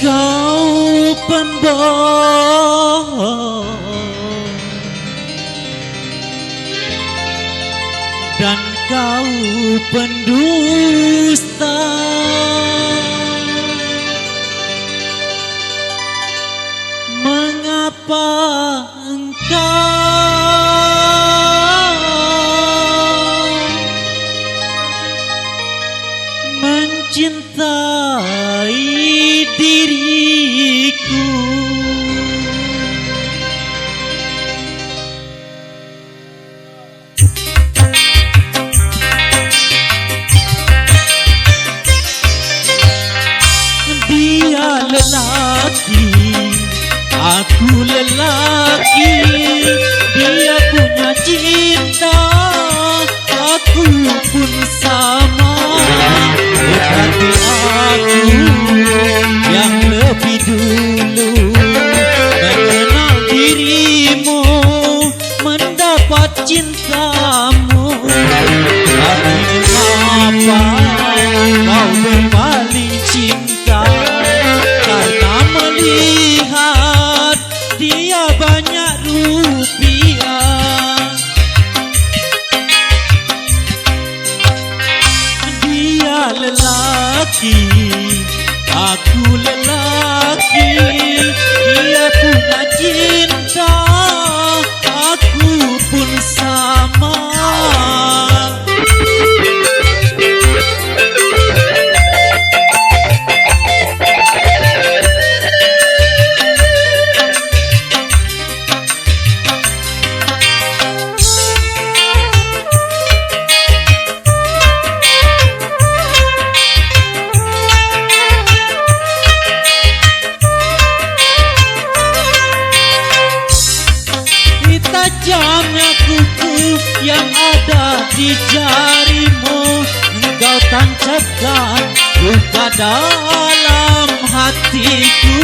Kau pembohong dan kau pendusta, mengapa engkau mencintai diriku? Dia lelaki, aku lelaki. Dia punya cinta, aku pun sama. Tetapi aku yang lebih dulu mengenal dirimu, mendapat cintamu. Tapi mengapa kau berpaling cinta? Karena melihat dia banyak rupiah. Dia lelaki, aku lelaki. Dia punya cinta, aku pun sama. Tajamnya kuku yang ada di jarimu, engkau tancapkan luka dalam hatiku.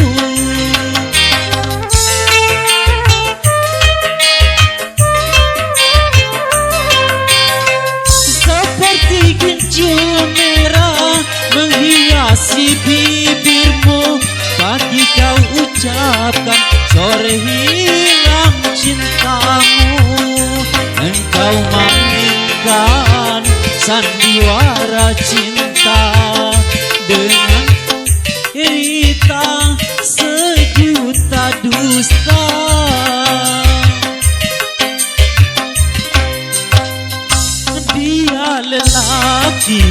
Seperti gincu merah menghiasi bibirmu, pagi kau ucapkan, sore hilang cintamu. Engkau mainkan sandiwara cinta dengan cerita sejuta dusta. Dia lelaki,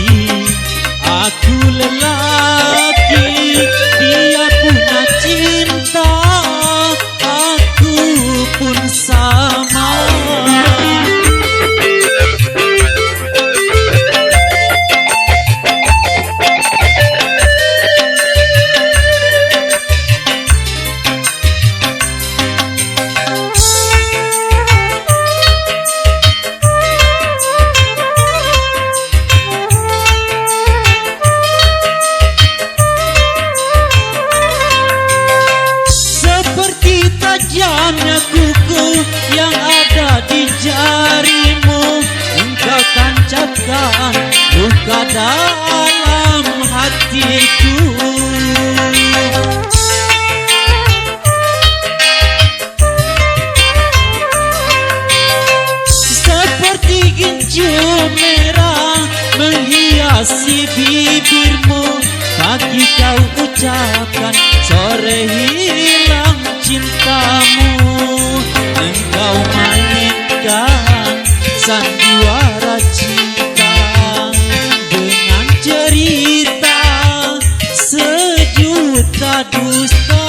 aku lelaki. Dia punya cinta, aku pun sama. Tajamnya kuku yang ada di jarimu, engkau tancapkan luka dalam hatiku. Seperti gincu merah menghiasi bibirmu, pagi kau ucapkan, sore hilang cintamu. Engkau mainkan sandiwara cinta dengan cerita sejuta dusta.